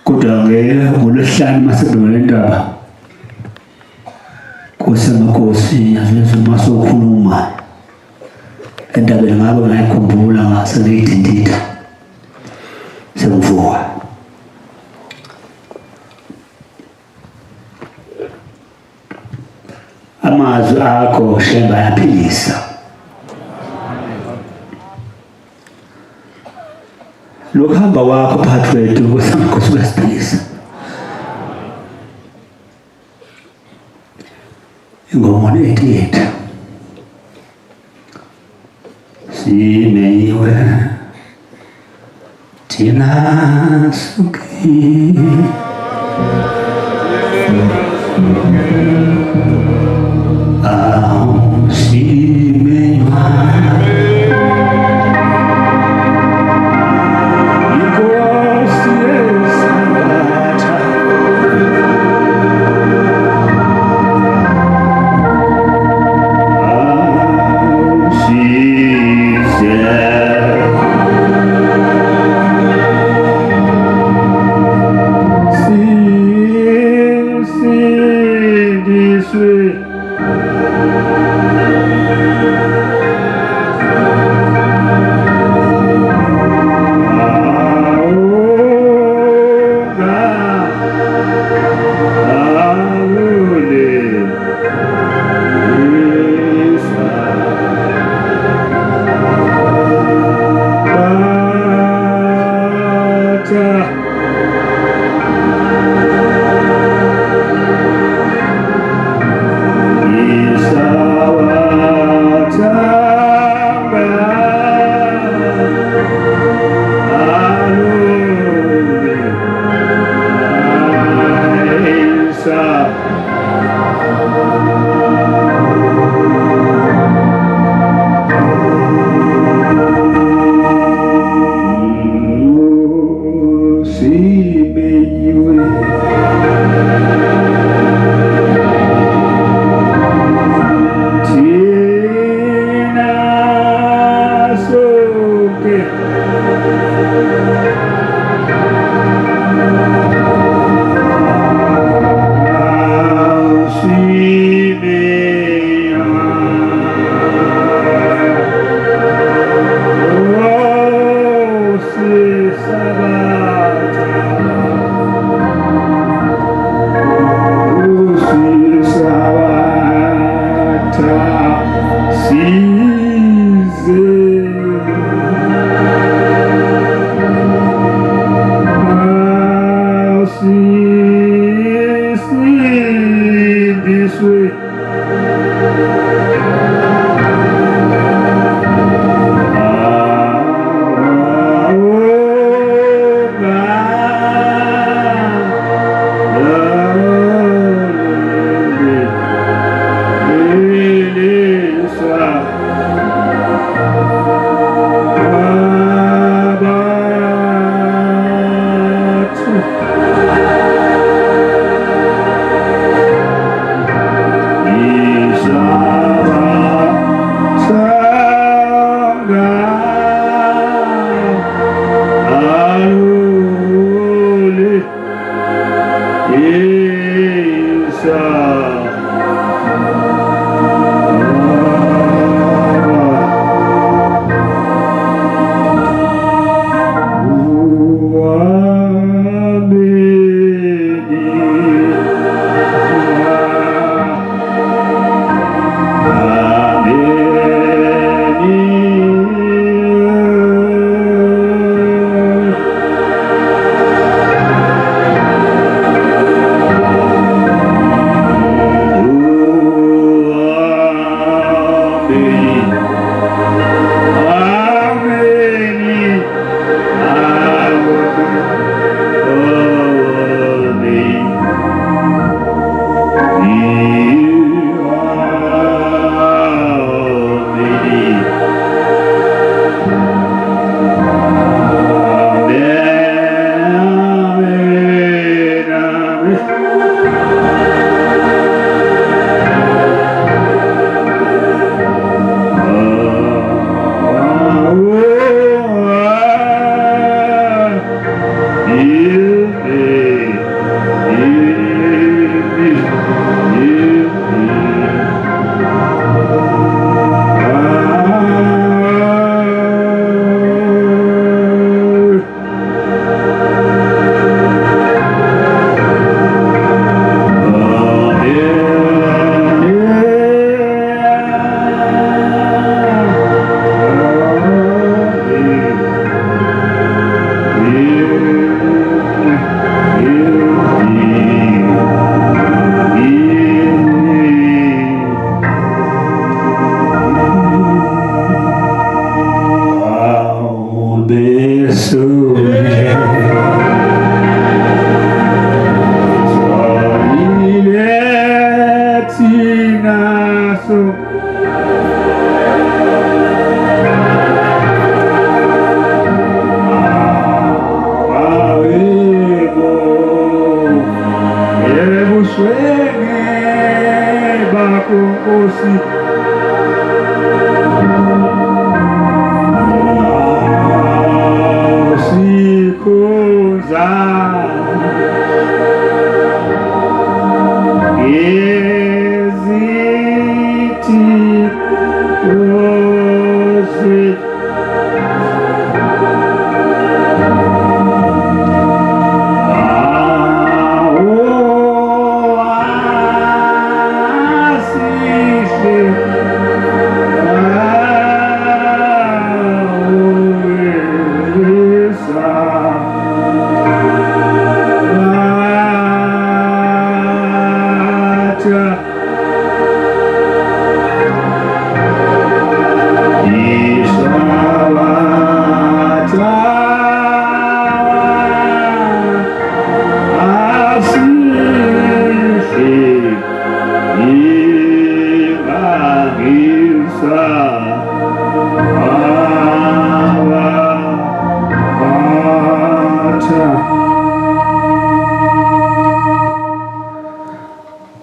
Kodwa-ke ngoLwesihlanu masedlule le ndaba kusemakhosi yazilezo masokhuluma endabeni ngabe ngayikhumbula ngasengiyidindida sengivuka. Amazwi akho Shemba ayaphilisa. Lokuhamba kwakho phakathi kwethu kusengaKhosi kuyasiphilisa. Ingoma 88 simenyiwe thina suki simenywa Inkosi yeSabatha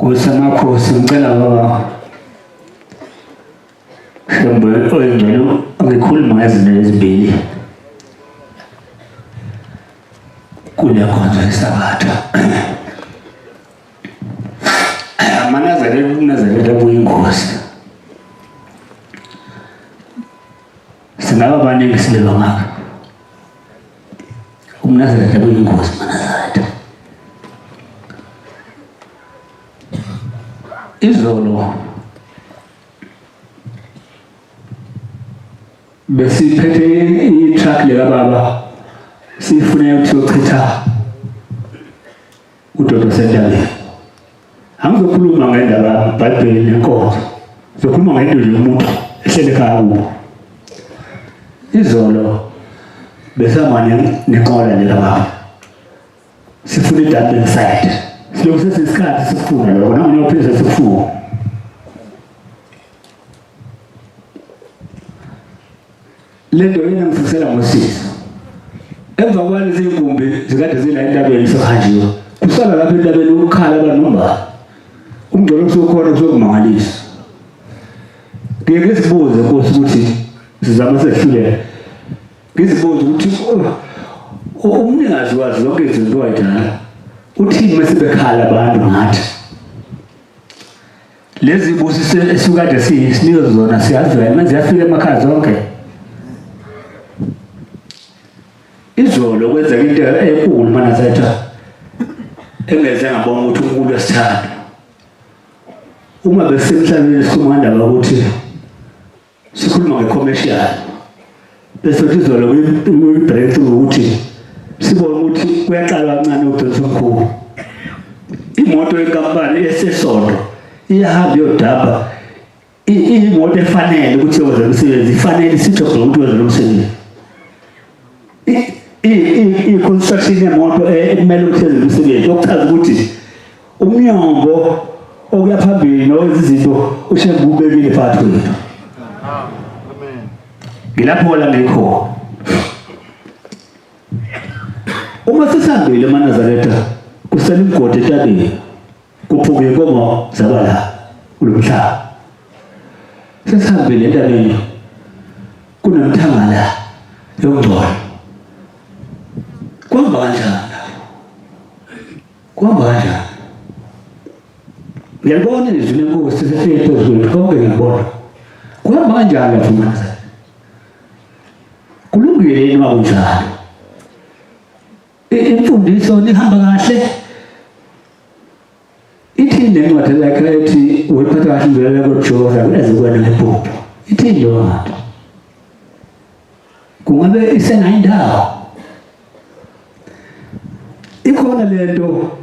Kusamakhosi ngicela baba Shembe oyingcelo ngikhuluma ngezinto ezibili kule khonzo esabatha amanazarete kuyingozi singaba baningi sibelwa ngaka umnazarete kuyingozi manazarete izolo besiphethe i-truck leka baba sifune ukuthi yochitha uDodo Sentabeni angizokhuluma ngendaba kaBhayibheli nenkonzo ngizokhuluma ngento yomuntu ehlele ekhaya kubo izolo besamane nenqola leka baba sifuna iDurban side silokhu sesisikhathi sifuna lokho nami ngiyopheza sifuna lento yena ngifisela ngosizo emva kwalezi inkumbi zikade zila entabeni sohanjiwe kusala lapha entabeni ukukhala abanomba umngcolo sokhona sokumangalisa ngeke sibuze Nkosi ukuthi sizama sehlule ngizibuze ukuthi umnikazi wazo zonke izinto wayidala uthini mesebekhala abantu ngathi lezi busi esukade sinikwe zona siyazwela manje yafika emakhaya zonke izolo kwenza into enkulu manazatha engeze ngabona ukuthi uNkulunkulu uyasithanda uma besemhlabeni sikumandaba ukuthi sikhuluma nge-commercial bese izolo kwi-breakthrough ukuthi sibone ukuthi kuyaqala kancane udonsa omkhulu imoto yenkampani esesonto iyahamba yodaba imoto efanele ukuthi yenze umsebenzi ifanele isijobhe ukuthi wenze umsebenzi i-construction yemoto ekumele ukuthi yenze umsebenzi okuchaza ukuthi umnyombo okuya phambili nowezizinto ushembe ubekile phakathi kwethu ngilapho la ngikho uma sisambile eManazaretha kusela imgodi entabeni kuphuke inkomo zabala kulomhlaba sisambile entabeni kunomthangala yongcolo kwamba kanjani ngiyabona izwi lenkosi sesifike phezulu konke ngiyabona kwamba kanjani lapho eManazaretha kulungile yini makunjalo imfundiso nihamba kahle ithini lencwadi lakhe ethi wephatha kahle indlela yakho Jehova kunezikwena ngephupho ithini lo ngathi kungabe isenayo indawo ikhona lento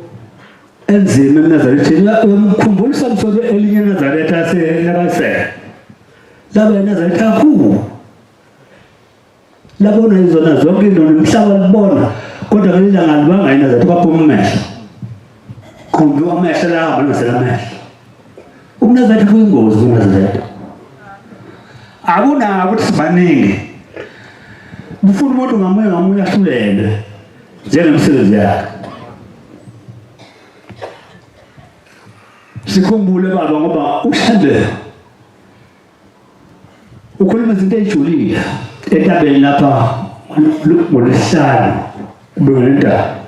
enzima eNazaretha umkhumbula Samson elinye eNazaretha asenakase laba eNazaretha kakhulu labona izona zonke into nomhlaba libona kodwa ngelanga ngalibanga eNazaretha baphuma amehlo khombe amehlo la abanazela amehlo uNazaretha kuyingozi uNazaretha akuna ukuthi sibaningi bufuna umuntu ngamunye ahlulele njengemsebenzi yakhe sikhumbule baba ngoba uShandle ukhuluma izinto ezijulile entabeni lapha ngolesihlanu Bengenta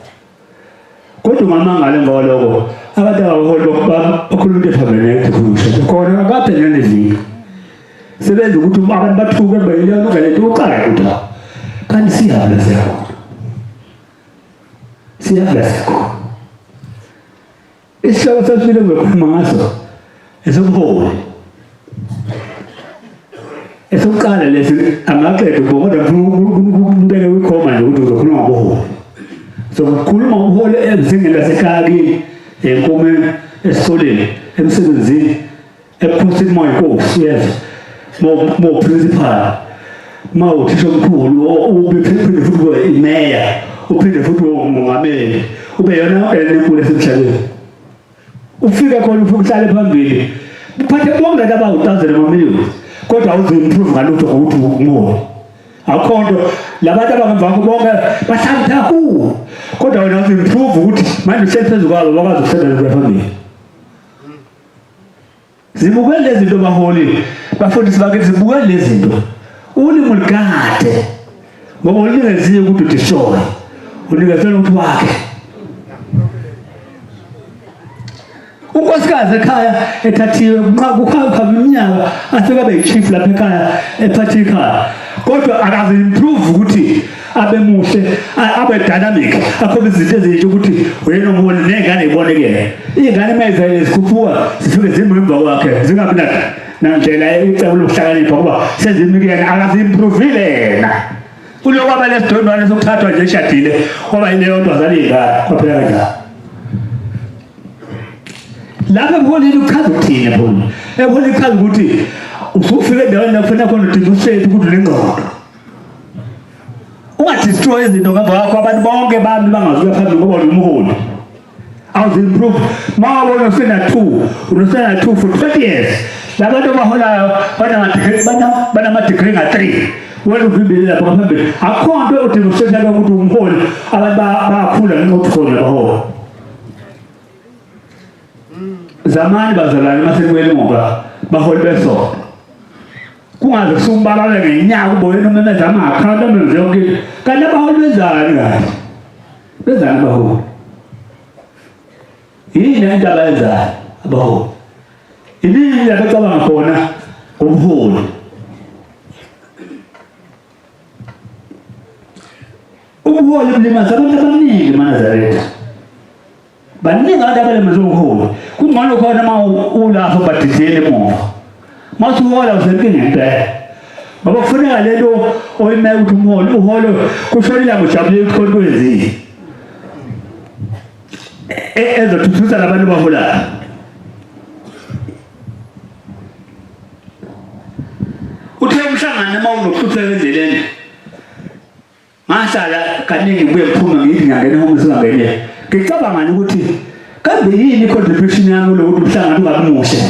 kodwa ngamangala ngoloko abantu abaholi bakhuluma into efamele kukhulunywa khona akaphe nendlela sebenza ukuthi abantu bathuke bayilona ngalento uqala ukuthi kanti siyabe sekho isihloko sasifile ngokukhuluma ngaso esobuholi esokuqala lesi angaqeda kodwa umbeke wikhoma nje ukuthi uzokhuluma ngobuholi so ukukhuluma ngobuholi ezingeni lasekhaya enkomeni esikoleni emsebenzini ephosini mayinkosi yes mo principal uthisha omkhulu uphinde futhi imeya uphinde futhi umongameli ube yona enkulu esemhlabeni ufika khona uhlale phambili uphathe bonke abantu amamiliyoni kodwa awuzi-improve ngalutho ngokuthi umholi akho nto labantu abangemva bonke bahlangitha kuwo kodwa wena awuzi-improve ukuthi manje uhleli phezu kwabo bakwazi ukusebenza phambili zibukele lezi zinto baholi bafundisi bakithi zibukele lezi zinto ulimi uligade ngoba ulingeziwe ukuthi udishoye unikezela ukuthi wakhe unkosikazi ekhaya ethathiwe kukhamba iminyaka afika abe yichief lapha ekhaya ephathe ikhaya kodwa akazi-improve ukuthi abe muhle abe dynamic akhobe izinto ezintsha ukuthi wena umholi ney'ngane y'bonekele iy'ngane mayivele zikhuphuka zifike zime emva kwakhe zingabi nandlela icebo lokuhlakanipha kuba sezimikene akazi-improvile yena kuloku aba lesidondwane sokuthathwa nje eshadile kwaba yileyo nto azali iy'ngane kwaphela kanjalo lapha ebuholini kuchaza ukuthini ebuholini ebuholini kuchaza ukuthi usufika endaweni la kufanele khona udemonstrate ukuthi unengqondo ungadestroy izinto ngemva kwakho abantu bonke bami bangazuya phambili ngoba umholi awuzi-improve ma wabona usena-2 for 20 years labantu abaholayo banama-degree nga-3 wena uvimbile lapho ngaphambili akho nto udemonstrate ukuthi umholi abantu bayakhula ngenxa yokukhona baholi zamani bazalwane masekweli ngoba baholi besonto kungaze kusumbalale ngenyaka uboyena umemeza ama-akhawunti amenze yonke into kanti abaholi benzani kahle benzani abaholi yini into abayenzayo abaholi iningi labacabanga khona ngobuholi ubuholi bulimaza abantu abaningi eManazaretha baningi abantu abalimaze ubuholi kungcono khona uma ulapho badidiyele emuva uma usuhola usenkingeni impela ngoba kufuneka lento oyimele ukuthi uholo kushonile ngojabulile ukuthi khona kwenzile ezothuthukisa labantu baholayo uthe umhlangano uma unokuhlupheka endleleni ngahlala kaningi ngibuye ngiphuma ngithi ngiyangena home singangenele ngicabangani ukuthi kambe yini i-contribution yami kulokuthi umhlangano ungabi muhle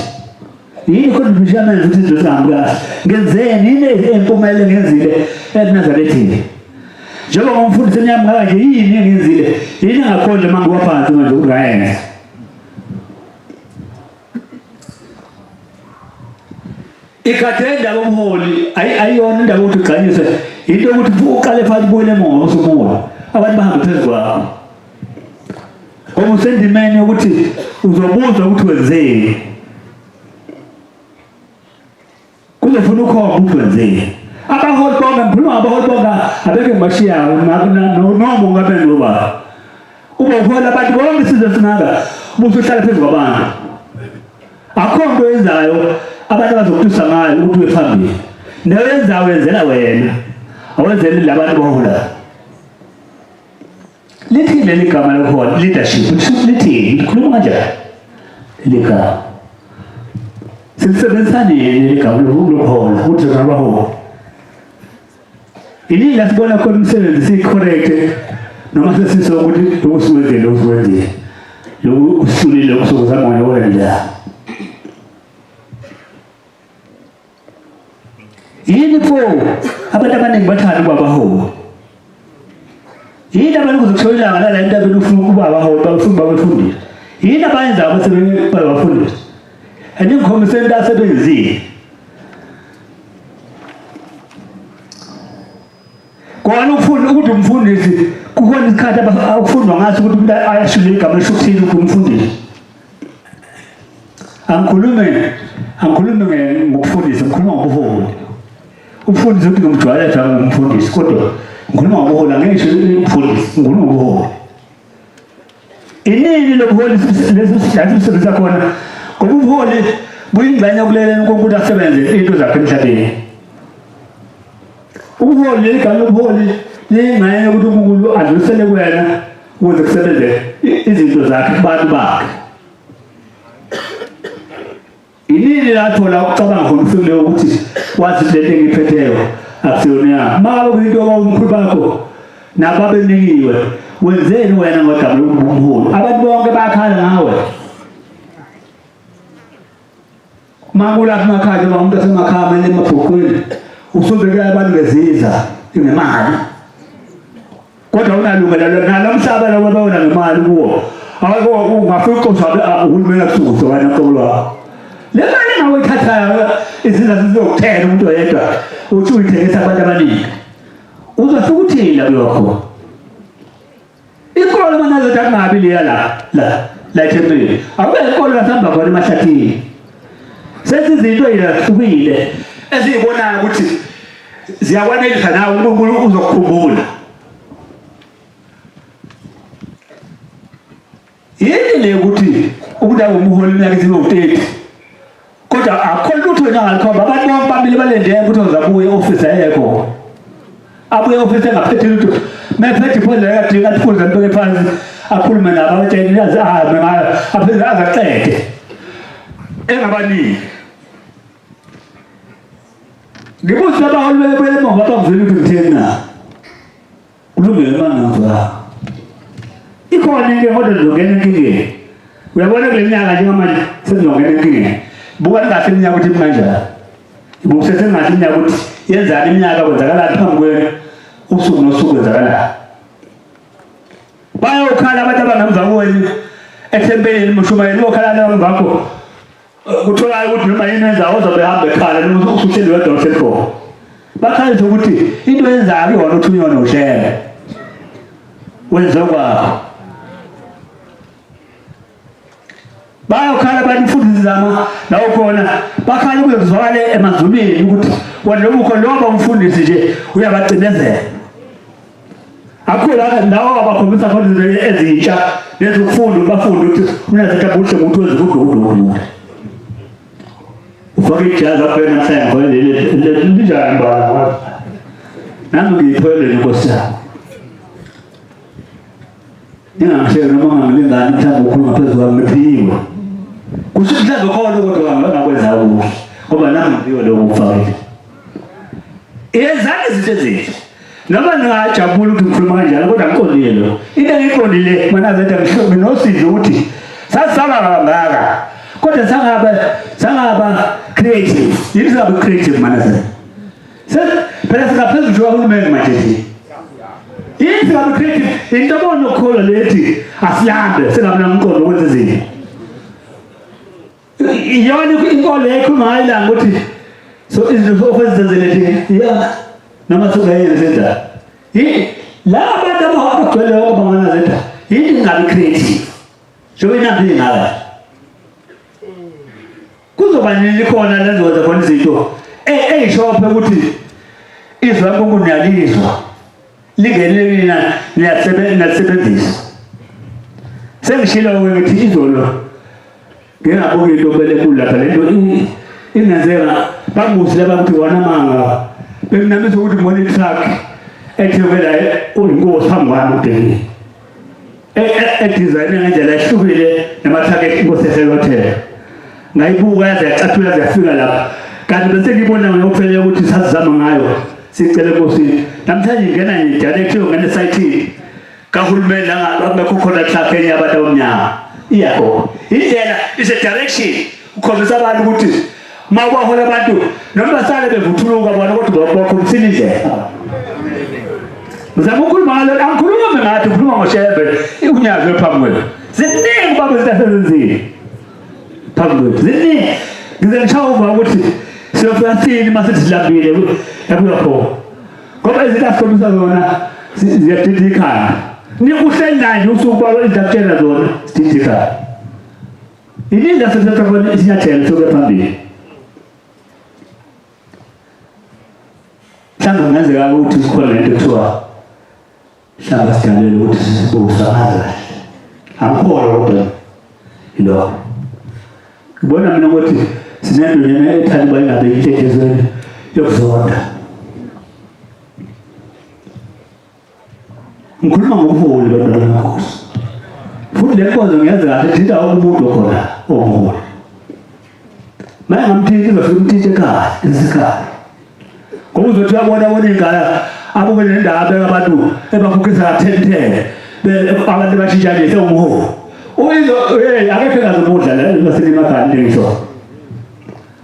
yini i-contribution yami ukuthi izinto zingahambi kahle ngenzeni yini empumelelo engenzile eNazarethini njengoba umfundisi enyamngaka nje yini engenzile yini engakhonje uma ngiwa phansi manje ukuthi ngayenza ikhathele indaba omholi ayiyona indaba yokuthi ugcanyiswe into yokuthi uqale phansi ubuyele emuva usumuholi abantu bahambe phezu kwakho ngoba usendimeni yokuthi uzobuzwa ukuthi wenzeni kuzofuna ukhomba ukuthi wenzeni abaholi bonke ngikhuluma ngabaholi bonke abeke ngibashiyayo noma ungabe ngoba uba uhola abantu bonke isizwe singaka ubusuhlala phezu kwabantu akho nto yenzayo abantu abazokutusa ngayo ukuthi uye phambili newenzayo wenzela wena awenzeli labantu baholayo lithi leli gama lokuhola leadership lithi likhuluma kanjani leli gama silisebenzisani leli gama lokuhola ukuthi ngabahola iningi lasibona khona umsebenzi siyi-correct noma sesiso ukuthi lokusiwenzile loku usulile ukusukuzama wena wenza yini pho abantu abaningi bathanda ukuba abaholi yini abantu kuzokushola ilanga lala entabeni ufuna ukuba abaholi bafuna babefundile yini abayenzayo babafundile andingikhombise into asebenzile kona ukuthi umfundisi kukhona isikhathi akufundwa ngaso ukuthi umuntu ayashilo igama eshukuthile umfundisi. Angikhulume ngokufundisa, ngikhuluma ngobuholi. Umfundisi uthi ngumjwayele njalo ngumfundisi, kodwa ngikhuluma ngobuholi, angisho umfundisi, ngikhuluma ngobuholi. Inini lobuholi lesi sihlalo sisebenzisa khona, ngoba ubuholi buyingxenye yokuleleni uNkulunkulu asebenze into zakhe emhlabeni. Ubuholi igama lobuholi liyingxenye yokuthi uNkulunkulu adlulisele kuwena ukuze kusebenze izinto zakhe kubantu bakhe. Inini lathola ukucabanga khona ufikileyo ukuthi wazi lento engiphetheyo akusiyona. Uma kuyinto omkhulu bakho nababenikiwe, wenzeni wena ngegama lobuholi? Abantu bonke bakhala ngawe. Makulapha emakhaya noma umuntu asemakhaya manje emabhukwini usubeka abantu beziza ngemali. Kodwa unalungelo nalomhlaba lo babona ngemali kuwo. Awukho ungafika uqoqa uhulumeni akusukuze wena qobolwa. Le mali nawe ithathayo izinto zizokuthela umuntu oyedwa uthi uyithengisa abantu abaningi. Uzofika uthini lokho? Ikolo mana zothi kungabi liya la eThempelini. Akube ikolo lasihamba khona emahlathini. Sezizinto ezihlukile eziyibonayo ukuthi ziyakwanelisa nawe uNkulunkulu uzokukhumbula. Yini le ukuthi umuntu awumuholi iminyaka eziwu-30 kodwa akho lutho nangalikhomba. Abantu bonke bamile balendele ukuthi uzabuya e-ofisi ayekho. Abuye e-ofisi engaphethe lutho. Mephethe iphoza yakadinga athuluze mpeke phansi akhulume nabo abatshele yazi apheze azacede engabaningi. Ngibuza abaholi belemova bakuzwela ukuthi ngitheni na. Kulungile mangazwa. Ikhona into kodwa ngizongena enkingeni. Uyabona kule minyaka njengamanje sengizongena enkingeni. Buka ngathi iminyaka ukuthi kanjani. Ibuka sengathi iminyaka ukuthi yenzani iminyaka kwenzakalani phambi kwenu usuku nosuku kwenzakalani. Bayokhala abantu abangemva kwenu eThempelini eMshumayeli bokhala nabo ngakho. Kutholakala ukuthi noma yini enzayo uzobe ehamba ekhala noma usuhleli wedwa usekhona. Bakhala ukuthi into yenzayo yona uthunywa noshele. Wenze kwakho. Bayokhala abantu futhi zama lawo khona bakhala ukuzwakala emazulwini ukuthi wena lokho loba umfundisi nje uyabacinezela. Akula ndawo abakhombisa khona izinto ezintsha nezokufunda bafunda ukuthi unazetha buhle umuntu wezifunda. Ufake ijazi aphela namhlanje le njani bana. Nami ngiyiphoyele inkosi yami. Ningamshela noma ngilingani mhlawumbe ukhuluma phezulu kwami ngiphiwe. Kusho mhlawumbe khona kodwa ngakwenza kuhle ngoba nami ngiyo lokho kufakile. Yenzani izinto ezinhle. Noma ngajabula ukuthi ngikhuluma kanjalo kodwa ngiqondile lo. Into engiqondile mana zethu ngihlobo nosizo ukuthi sasala kangaka. Kodwa sangaba creative. Yini sabe creative mana zethu. Phela singaphezulu nje uhulumeni manje. Yini sabe creative. Into bona ukhola lethi asilambe singabe nomqondo ukwenza izinto. Iyona inkolo ekhuluma ngayilanga ukuthi so izinto ofezenzelethi yeah noma sokuyenza njalo. La abantu abagcwele abangana zethu yini ngabe creative. Jobe nambi ngala. Kuzoba nini khona lenzo zakhona izinto eyishophe ukuthi izwa uNkulunkulu niyalizwa. Lingenelina niyasebenzisa. Sengishilo ukuthi izolo ngingabuki into belekulu lapha lento ingenzeka bangusile bakuthi wona manga benginamisa ukuthi ngone itruck ethi vela uyinkosi phambi kwami udeni design ngendlela ehlukile nama-target inkosi eselothela ngayibuka yaze yacathula yaze yafika lapha kanti bese ngibona ngiyophelele ukuthi sasizama ngayo sicele enkosini namhlanje ngena ngidirect ngene esayithini kahulumeni langakho khona truck enye yabantu abamnyama iyakho indlela ise direction ukhombisa abantu ukuthi mawahola abantu noma basale bevuthuluka bona kodwa bakhombisile indlela. Ngizama ukukhuluma ngalo angikhuluma ngathi ukhuluma ngoshebe unyaka ephambi kwethu. Ziningi baba izinto phambi kwethu. Ziningi. Ngizengishawuva ukuthi siyofika sini mase silambile ekuyapho. Ngoba izinto asikhombisa zona ziyadidikana nikuhleli naye usuku izakutshela zona sididikana iningi asesethakona isinyathelo sokuya phambili mhlawumbe kungenzeka ukuthi kukhona lento ekuthiwa mhlawumbe sijalele ukuthi sibusa kahle angikholwa kodwa yilokho ngibona mina ukuthi sinento yena ethanda bayingabe intetshezweni yokuzonda ngikhuluma ngobuholi bantwana beNkosi futhi le nkonzo ngiyazi kahle thinta umuntu khona omuholi manje ngamthinta izofika umthinta ekhaya esekhaya ngoba uzothi uyabona ingane abo benendaba abantu ebakhokhisa 10 abantu bashintshanise umholi uyizo akekho engazomudla la baselemakhaya ngisho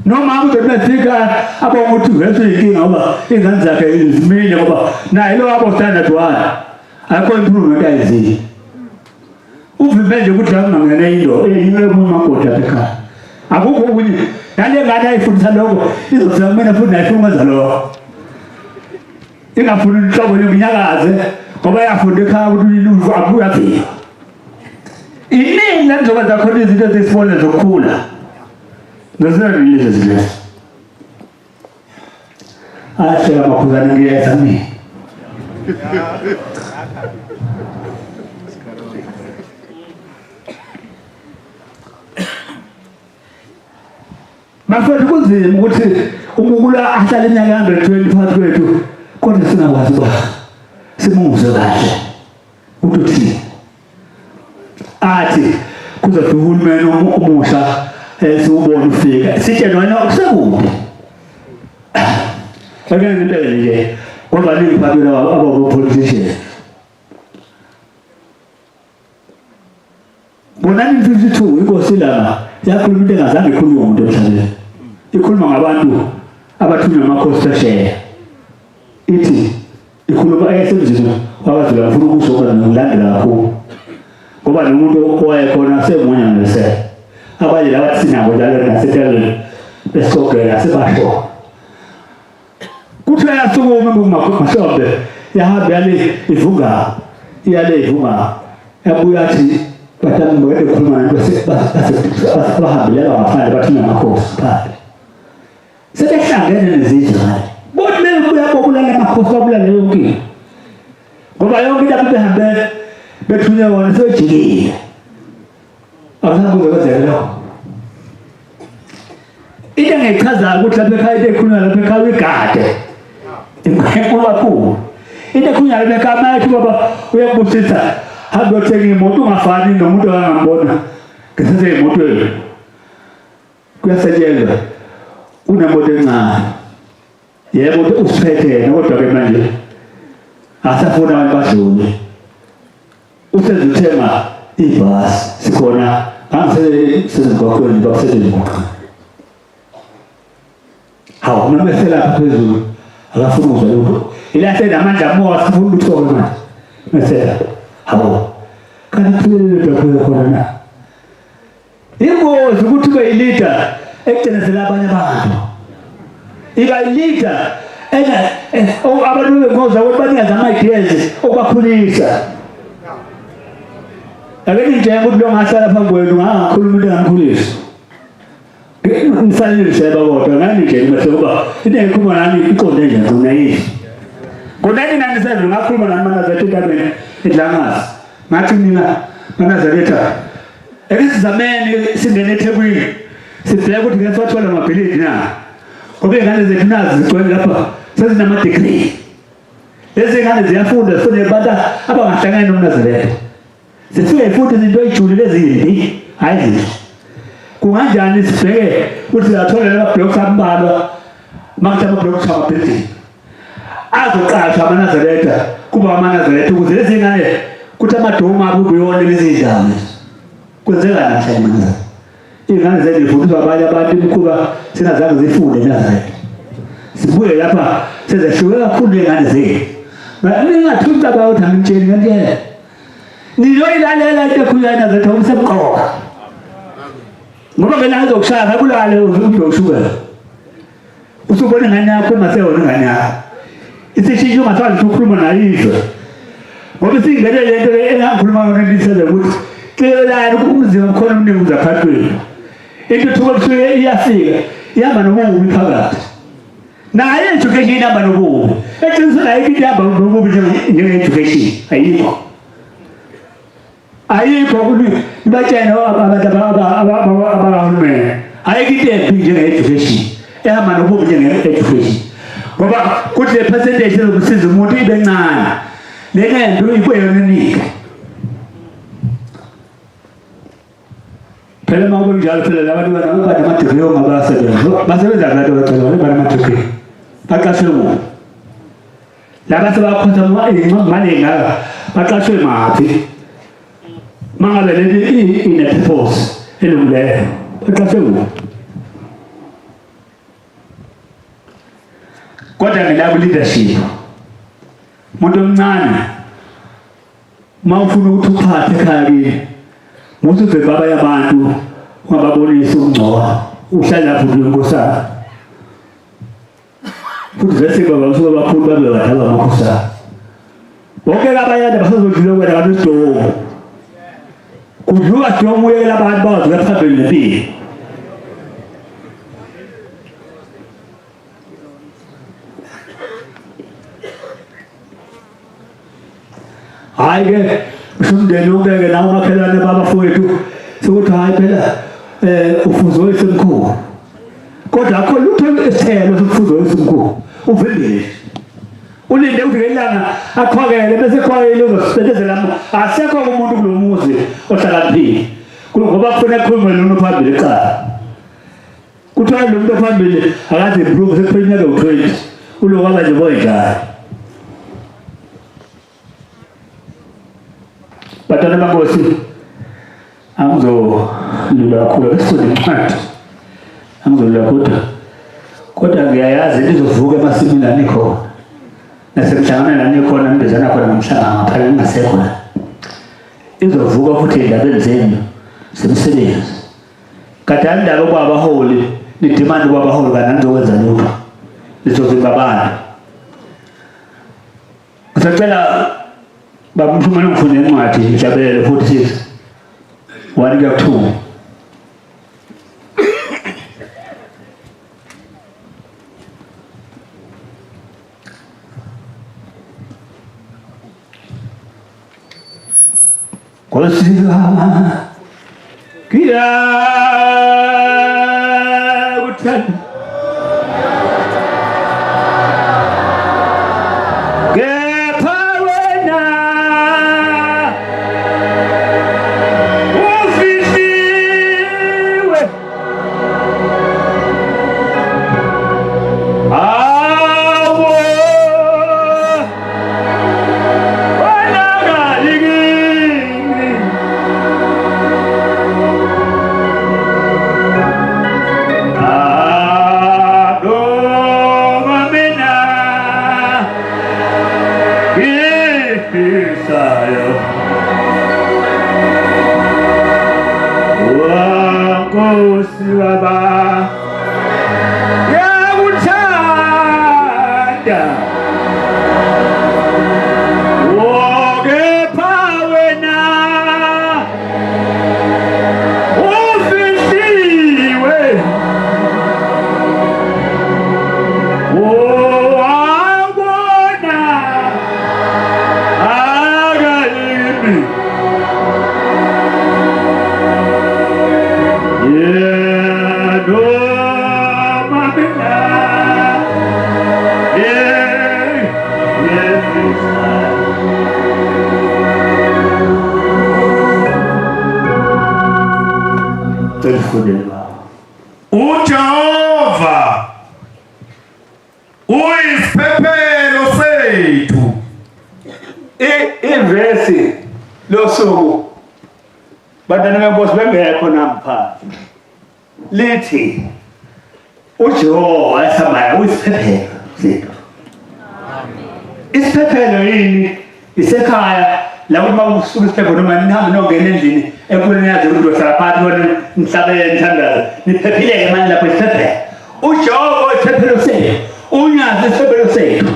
noma uzothi befika abokuthi vese inkinga ngoba ingane zakhe zimile ngoba naye lo abo standard one akho improvement ayizi uvimbe nje ukuthi angangena into eyinye umagoda ekhaya akukho okunye yale ngane ayifundisa lokho izothi mina futhi nayifunda lokho ingafuni inhlobo yeminyakaze ngoba yafunda ekhaya ukuthi iluvu abuya phi iningi lenzoba khona izinto ezisibona zokukhula ngizolileza zile ashela makhuzana ngiyeza mina mafethu kunzima ukuthi umukula ahlale iminyaka 120 phakathi kwethu kodwa singakwazi ukuba simuze kahle ukuthi athi kuzothi uhulumeni omusha siubona ufika sitshela wena kusekude akene impela nje ngoba ningiphathela abo-politician ngo-1952 inkosi lana yakhuluma into engazange ikhulunywe umuntu emhlabeni ikhuluma ngabantu abathunywa amakhosi phesheya ithi ikhuluma esemzini wakazula ufuna ukusokola nokulandela kakhulu ngoba nomuntu owayekhona semunya ngesele abanye laba sinabo njalo naseteleni besogela sebasho kuthiwa yasukuma ngomahlombe yahamba yale ivunga yabuya athi bathatha ngoyede khuluma bahambile abafana bathunywa amakhosi phandle sebehlangene nezizwe bona bebulala amakhosi babulala yonke ngoba yonke into behambe bethunywe wona sebejikile awusabuze kwenzeka lokho into engichazayo ukuthi lapha ekhaya into ekhulunywa lapha ekhaya igade enkulu kakhulu into ekhulunywa lapha ekhaya mayethi baba uyakubusisa hambe uyothenga imoto ungafani nomuntu ongambona ngesese imoto kuyasetshenzwa unemoto encane yebo usiphethe kodwa-ke manje asafuna abantu badlule usezithenga ibhasi sikhona angisesezigwaqweni bakusetshenzimogqini hawu mina meselapha phezulu akafuna uzwa lokho ilahle namandla amoya sifuna ukuthoka manje mesela hawu kanti kuphilele lapho khona na ingozi ukuthi ube yilida ekucinezela abanye abantu iba yilida abantu bengoza ukuthi banikeze ama-ideas okubakhulisa akekho njengo ukuthi lo ngahlala phambi kwenu ngakhuluma into engangikhulisa nisalilisheba kodwa ngani nje mase kuba into engikhuluma nani iqonde nje ngonayizi ngo-1997 ngakhuluma nani Manazaretha entabeni eDlangase ngathi mina Manazaretha ekuzameni singene eThekwini sibheka ukuthi ngeke sithola amabhilidi na ngoba ingane zethu nazi zigcwele lapha sezinama-degree lezi ngane ziyafunda zifune abantu abangahlangani noMnazaretha sifike ifuthi izinto ey'julile ezimbi hhayi zinhle kunganjani sibheke ukuthi zathola lama-blocks ambalwa makuthi ama-blocks ama-building azoqashwa amaNazaretha kuba amaNazaretha ukuze lezi ngane kuthi amadomu abo kuyona lezi ndawo kwenzeka nahle eManazaretha iy'ngane zethu zifundiswa abanye abantu imikhuba singazange zifunde eNazaretha sibuye lapha sezehluke kakhulu iy'ngane zethu ningathi ucaba ukuthi angitsheli ngentshela niyoyilalela into ekhulunywa eNazaretha kusemqoka ngoba ngena azokushaya ngabulale umuntu oshukela usubona ingane yakho engaseyona ingane yakho isishintshe ungathanda ukuthi ukhuluma nayo izwe ngoba singene lento engakhuluma ngona lisaza ukuthi cela umzimba khona omningi uzaphathweni into thuba kusuke iyafika ihamba nobubi phakathi naye education ihamba nobubi eqinisweni ayikho ihamba nobubi njenge-education ayikho kubatshena abantu abahulumeni ayikho into embi njenge-education ehamba nobubi njenge-education ngoba kuthi le percentage ezokusiza umuntu ibe ncane lento ikuyona eningi phela uma kube njalo phela labantu bade amadegree ongabasebenza basebenza ngabantu abacela bale amadegree baqashwe ngo laba sebakhonza imali engaka baqashwe maphi mangabe leli ine-purpose elungileyo baqashwe ngo kodwa ngilabo leadership umuntu omncane uma ufuna ukuthi uphathe ekhaya kini muthi uvebe abanye abantu ungababonisi ukungcola uhlala lapho kulenkosana futhi vese baba usuke bakhulu babe badala amakhosana bonke abanye basazodlula kwena kanti isidomo kudluka sidomo uyekela abantu bazi kaphambili nempilo hayi-ke usumndeni ubeke nawo makhelwane babafowethu sokuthi hayi phela ufuzo wesemkhulu kodwa akho lutho esithelo sokufuzo wesemkhulu uvimbile ulinde uvikelana akhokele bese khwayile uzosebenzela asekho umuntu kulo muzi ohlakaniphile ngoba kufuna ekhulume nomuntu phambili eqala kuthiwa lo muntu phambili akaze improve sekuphela iminyaka u-20 ulo kwaba nje boyinjalo batana bangosi angizolula kakhulu esizonencwadi angizolula kodwa ngiyayazi lizovuka emasimini la nikhona nasemhlangana la nikhona nibezana khona nomhlanga ngaphala ningasekho la izovuka futhi ey'ndabeni zenu zemsebenzi kade andaba kwabaholi nidimandi kwabaholi kana nizokwenza lutho lizovimba abantu ngisacela bamthumela ngifune incwadi Mhlabelelo 46 1 kuya ku2 Kosiga kia utan uJehova uyisiphephelo sethu. Ivesi losuku bantwana benkosi bengekho nampha lithi uJehova esamaya uyisiphephelo sethu. Isiphephelo yini? Isekhaya la uma usuku isiphephelo noma nihambe nongena endlini enkulu yazi ukuthi uhlala phansi wona mhlabeni thandaza niphephileke manje lapho isiphephelo. uJehova uyisiphephelo sethu. Unyazi isiphephelo sethu.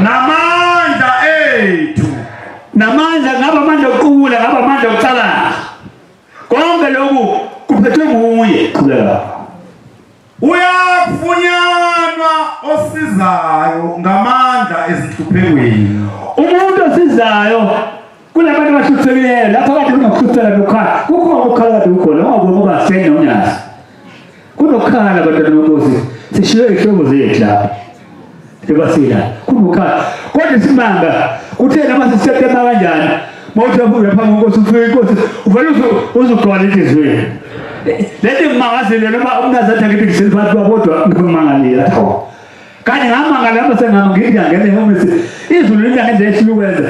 Namandla ethu. namandla ngaba amandla okuqula ngaba amandla okucabanga konke lokhu kuphethwe nguye qhubeka uyafunyanwa osizayo ngamandla ezihluphekweni umuntu osizayo kunabantu abahluphekile lapha kade kunokukhuthela lokhala kukhona ukukhala kade ukhona ngoba sene unyazi kunokukhala abantwana benkosi sishiye ihlobo zethu lapha ebasila kunokukhala kodwa isimanga kuthena mase siyatema kanjani mawuthi abuye phambi kwenkosi ufike inkosi uvele uzugcwala inhliziyo lethi ngimangazile noma umnazathi ngithi ngiseliphansi kwabodwa ngimangalile tho kanti ngamangala lapha sengihamba ngingangene ngomisi izulu lingangenze ehlukwenza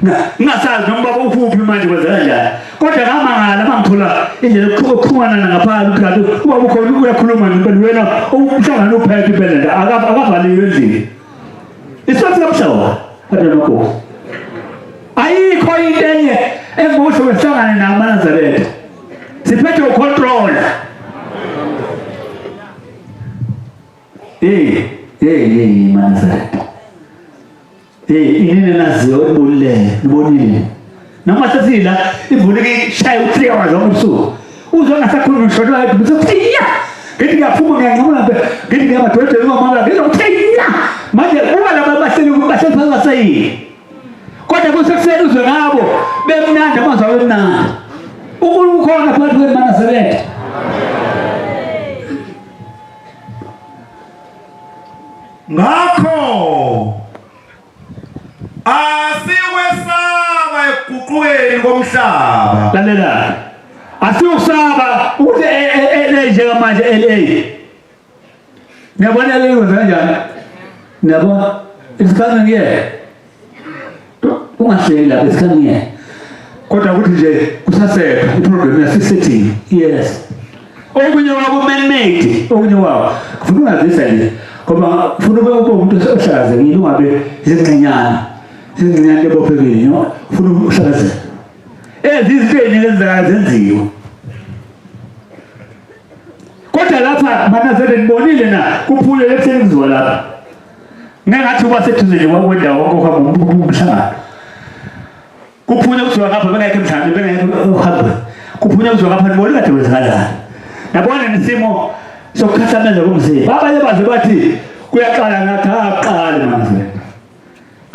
ngingasazi noma baba ukuphi manje kwenzeka kanjani kodwa ngamangala mangithola indlela yokuxhumana ngaphandle kanti uba ukhona uyakhuluma ngempela wena umhlangano uphephe impela akavaliwe endlini isiphathi kamshawa adonoko ayikho into enye enguhle wehlangane naManazaretha siphethe ucontrol Manazaretha inini naziyo ibonile noma sesila ivuleke shaya u3 hours ngobusuku uzongasakhuluma ngisho lapho ngizothiya ngithi ngiyaphuma ngiyanqola ngithi ngiyamadodeni ngomama ngizothiya manje kuba laba bahleli phakathi kodwa kusekuseni uzwe ngabo bemnandi amazwi abemnandi uNkulunkulu ukhona phakathi kweManazaretha ngakho asiwesaba ekuguqukeni komhlaba lalela asiwusaba ukuthi LA njengamanje LA niyabona LA wenza kanjani niyabona isikhathi ngiye ungahleli lapha isikhathi ngiye kodwa ukuthi nje kusasekho iprogram yasisetting yes okunye wabo man-made okunye wabo kufuna ungazisa nje ngoba kufuna ube umuntu ohlakazekile ungabe izingcinyana lebophekile ufuna uhlakazeka izinto eziningi zenziwa kodwa lapha Manazaretha nibonile na kuphule lekutheni kuziwa lapha ngengathi uba sethuzeni wakwendawo okuhamba umhlangano kuphunye kuziwa ngapha bengekho emhlanje bengekho uhambe kuphunye kuziwa ngapha nibone kade kwenzakalani nabona nesimo sokukhahlameza komzimba abanye baze bathi kuyaqala ngathi aqale Manazaretha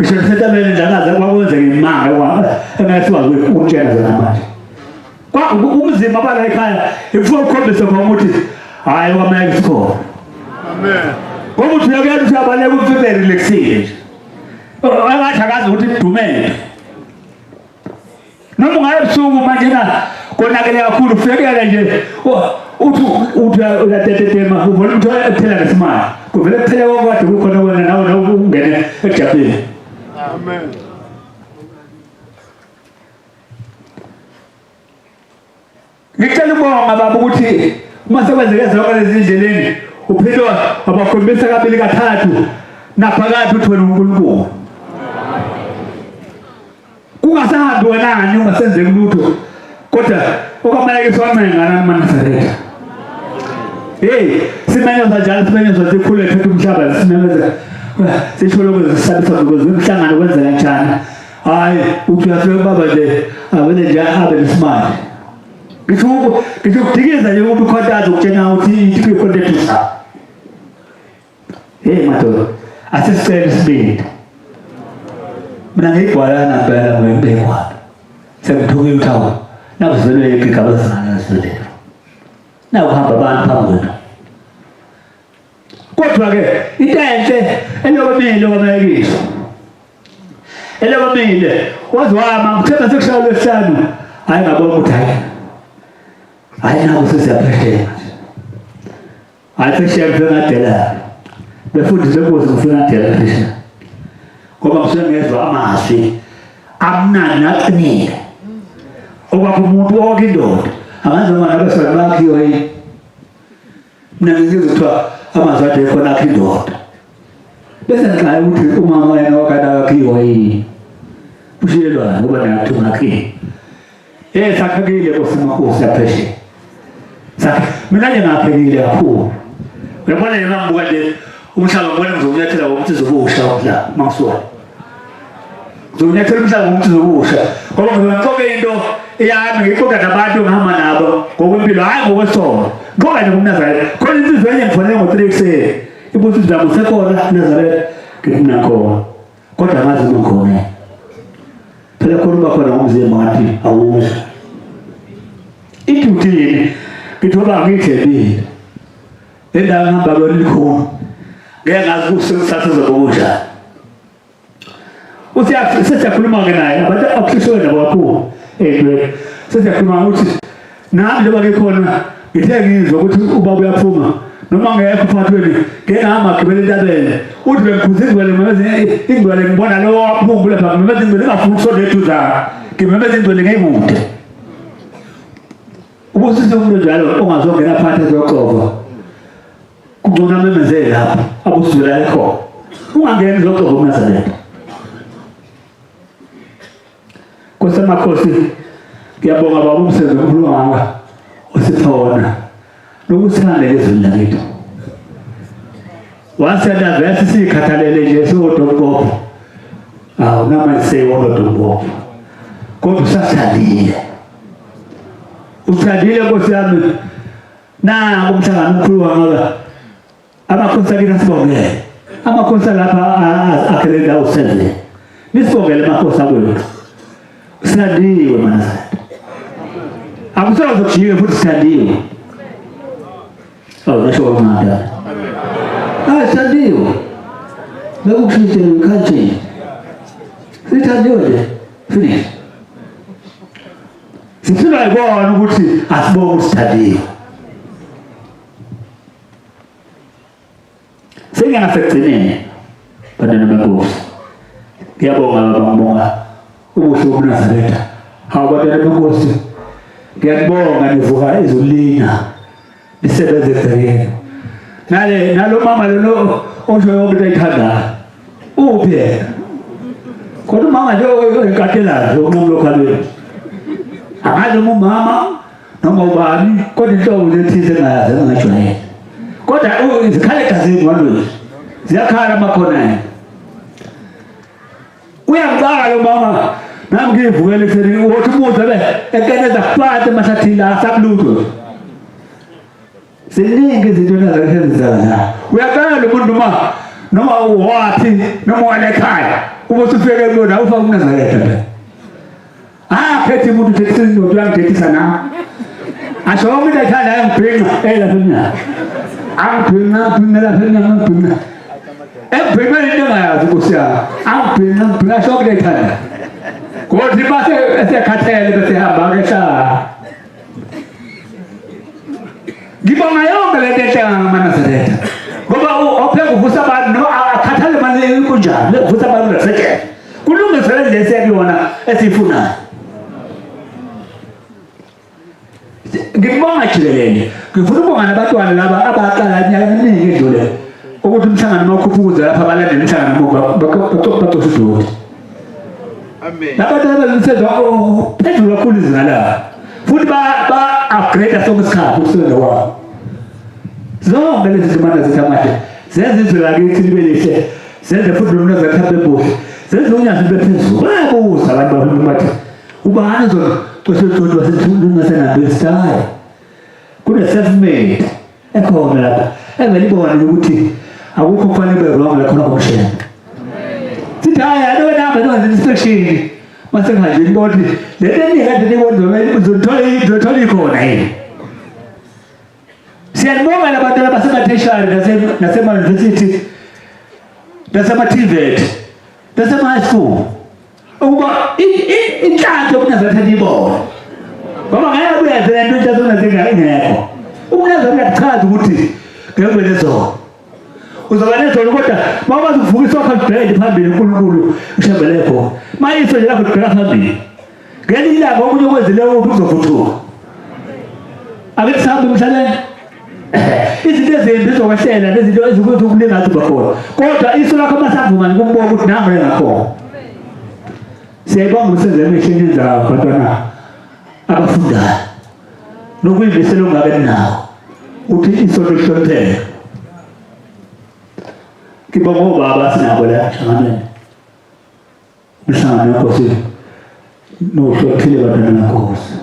ngisho nisetabele ndakaza kwakwenzeka imanga engasiwazi ukutshela zona manje umzimba abala ekhaya ifuna ukukhombisa kwa ukuthi hayi kwamele isikhona amen ngoba uthi uyakuyela ukuthi abaleka ukuthi ube relaxile angathi akazi ukuthi idumele noma ungaye ebusuku manje na konakele kakhulu ufekele nje uthi uyatetetema uvole ukuthi ekuphela ngesimali kuvele kuphela kwakade kukhona wena nawe ungene ejabheni amen ngicela ukubonga baba ukuthi uma sekwenzeke zonke lezi ndleleni uphindwa abakhombisa kabili kathathu naphakathi uthi wena uNkulunkulu kungasahambi wenani ungasenzeki lutho kodwa okwamele siwamengana Manazaretha simenyeza njalo simenyeza sikhule phethe umhlaba simenyeza sithole ukuzisabisa ngokuzihlangana kwenzeka kanjani hayi uthi uyafika baba nje avele nje abe nesimali ngisho kudikiza nje ukuthi ukhontaza ukutshena ukuthi into ikhontethusa madoda asisicela isibindi mina ngiyigwalana phela ngempekwana sengithuke umthawu nakuzwele igigaba zana zilelo nakuhamba abantu phambi kwethu kodwa-ke into enhle elokomile okwamekiswa elokomile wazi wama ngithemba sekushaya lwesihlanu hayi ngabona ukuthi hayi nabo sesiyaphesheya hayi phesheya kufika ngadela befundise inkosi kufika ngadela phesheya ngoba ngizwa amazwi amnandi naqinile okwakho umuntu wonke indoda angazi noma nabesana bakhiwa yini mina ngizizwa kuthiwa amazwi ade khona akho indoda bese ngiqala ukuthi umama yena wakade akhiwa yini ushiyelwana ngoba nathi ungakhiwa sakhekile bosimakhosi yaphesheya mina nje ngaphekile kakhulu uyabona yena ngibuka nje umhlaba ngibona ngizonyathela ukuthi zobusha la mangisuka Uzonyathela umhlaba ngokuthi uzobusha ngoba ngizonqoka into eyami ngiqoqa nabantu ngihamba nabo ngokwempilo hayi ngokwesono ngoba nje kumNazaretha khona insizwa enye ngifanele ngo3 ekuseni ibuthi izamo sekhona Nazaretha ngifuna khona kodwa ngazi ngikhona phela khona bakhona ngomzimba ngathi awuze ithutini ngithola ngithebile endawo ngihamba lo likhona ngeke ngazi kusasa zobusha sesiyakhuluma-ke naye abantu akuhlishowe nabo kakhulu sesiyakhuluma ukuthi nami njengoba ngikhona ngithe ngizwa ukuthi ubaba uyaphuma noma ngekho uphathweni ngeke ngihamba agibele entabeni uthi bengikhuza ingcwele ngibona lo waphumbu lapha ngimemeza ingcwele ngingafuni ukusonda eduzana ngimemeza ingcwele ngeyikude ubusise umuntu njalo ongazongena phansi ezoqova kungcono amemezele lapha abusizela ekhona ungangeni zoqova uNazaretha Kosemakhosi ngiyabonga baba umsebenzi omkhulu wanga osipha wona nokuthanda lezwi lakithi wasenda vese sikhathalele nje sodokopo nama sewona dokopo kodwa usathandile Nkosi yami na umhlangano omkhulu wanga amakhosi akina sibongele amakhosi lapha akhelela usenze nisibongele amakhosi akwethu Sadiwe Nazaretha akusawa zokujiwe futhi sadiwe nasho manda sadiwe lokushithe kanjani sithandiwe finish sifuna ibona ukuthi asibonge usithandiwe sengasekugcineni badana benkosi ngiyabonga babonga ubuhle boNazaretha abadala benkosi ngiyabonga nivuka izulina lisebenze egcekeni nalo mama lo osho yonke ayithanda uphe kodwa mama nje oyikatelayo unqumulo khalweni akazi umama noma ubani kodwa inhlobo lethize ngayazi ngajwayele kodwa izikhale egazini walwezi ziyakhala makhona uyangicala lo mama nami ngivukele ekuseni uthi umuze ekeneza kuphathe emahlathini asabulutho ziningi izinto Nazaretha ezizala uyaqala umuntu noma uwathi noma walekhaya ubose ufike kubona ufa kuNazaretha phethe umuntu uthethisa into yangithethisa na asho umuntu athanda ngibhinqa lapha mina angibhinqa lapha mina Ebhema into ngayazi Nkosi yami angibhinqa asho kulethanda kodwa base esekhathele bese hamba ngesha ngibonga yonke lento enhlanga ngamaNazaretha ngoba opheka uvusa abantu no akhathale manje kunjani uvusa abantu lesekhe kulungisele nje esiyona esifunayo ngibonga jikelele ngifuna ukubonga nabantwana laba abaqala nyaka eminingi edlule ukuthi umhlangano makhuphuza lapha abalandeli umhlangano baqoqa idodi amen nabathatha umsebenzi phezulu kakhulu izinga la futhi ba upgrade sokusikhathi umsebenzi wabo zonke lezi zimana zithamade zenze izwe lakithi libe lihle zenze futhi noNazaretha bebuhle zenze unyazi bephezulu bayabuza abantu bahulumeni bathi ubani zona kwesithuthi wasithundu ngasenabesitayi kune self-made ekhona lapha engelibona ukuthi akukho kufanele berwanga lakhona komshana sithi haya noma namba inspection mase nganje ibodi leni kade nibona uzothola ikhona yini siyabonga labantu abasematheshari nasema-university nasema-TVET nasema-high school ukuba inhlanhla yokuNazaretha niyibone ngoba ngeke uyenzela into inhlanhla zingekho uNazaretha uchaza ukuthi ngeke nezona uzoba nezona kodwa mawubazi ukuvuka isokha phambili uNkulunkulu ushembele khona mayiso nje lapho ubheka phambili ngelinye ilanga okunye okwenzileyo uzovuthuka ake sihambe emhlabeni izinto ezimbi zokwehlela nezinto ezikuthi ukulingathi bakhona kodwa iso lakho masavuma ngikumbona ukuthi nami ngakhona siyayibonga umsebenzi emishini zawo bantwana abafundayo nokuyibisela ungabe nawo uthi isonto lihlonipheke ngibonga obaba sinabo la hlanganweni mhlangano wenkosi nohlothile bantwana benkosi.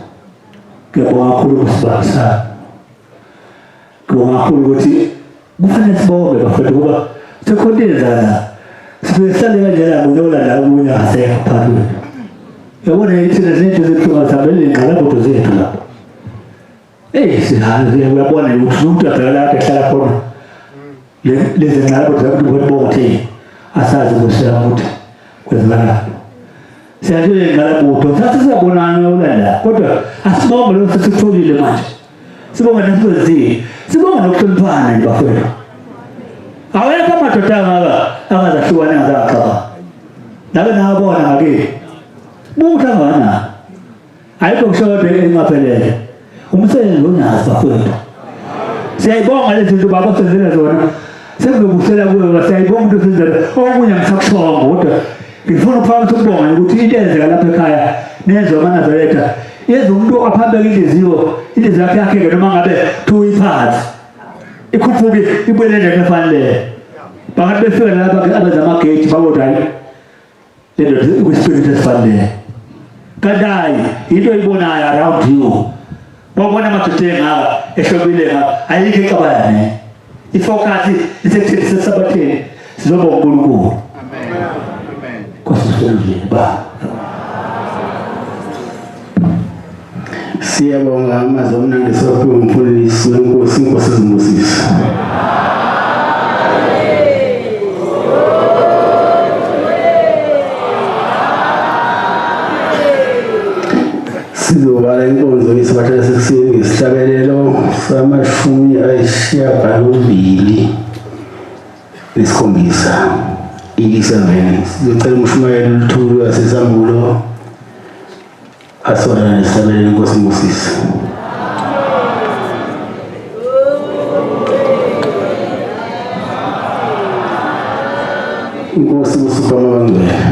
Ngiyabonga kakhulu kusibasa. Ngiyabonga kakhulu ukuthi kufanele sibonge bafethu ngoba sekhontezana. Sibehlale kanjena ngiyolanda omunye asekho phakathi. Yabona ithina izinto zethu zabele ngqalabo zethu lapha. Sihambe uyabona ukuthi umuntu abhekala ehlala khona. Lezi ngqalabo zethu bonke asazi kusela ukuthi kwezimali. Siyajule ngqalabo sathi siyabonana ulanda kodwa asibonge lo sesitholile manje. Sibonge nesikwezi. Sibonge nokuhloniphana nje bafethu. Awekho amadoda angazahlukana ngakho. Nabe nabona ngake. Buka ngana. Ayikho kushoda engaphelele. Umsebenzi unazo bafethu. Siyayibonga lezi zinto baba senzela zona. Sekuzobusela kuwe siyayibonga ukuthi senzela okunye ngisakushonga kodwa ngifuna uphamisa ukubonga ukuthi into eyenzeka lapha ekhaya nezo amaNazaretha yenza umuntu aphambeke inhliziyo yakhe noma ngabe thu iphansi. Ikhuphuke ibuyele nje efanele. Phakathi befika lapha abenza amagate babodayi. Lento kwispirit esifanele. Kadai into ibonayo around you. Babona amadoda engaka ehlobile ngaka ayikho ecabane. Ifocus isekuthini sesabatheni sizobonga uNkulunkulu. Amen. Kwasizwe ba. Siyabonga amazwi omnandi sophiwe umfundisi wenkosi inkosi zimosisi. Sizobala inkonzo yesibathatha sekuseni ngesihlabelelo samashumi ayisishiyagalombili nesikhombisa. Ilisaveni sizocela uMshumayeli Luthulu waseSambulo asona nesihlabelelo inkosi Moses. Inkosi uSuphama Bangcwele.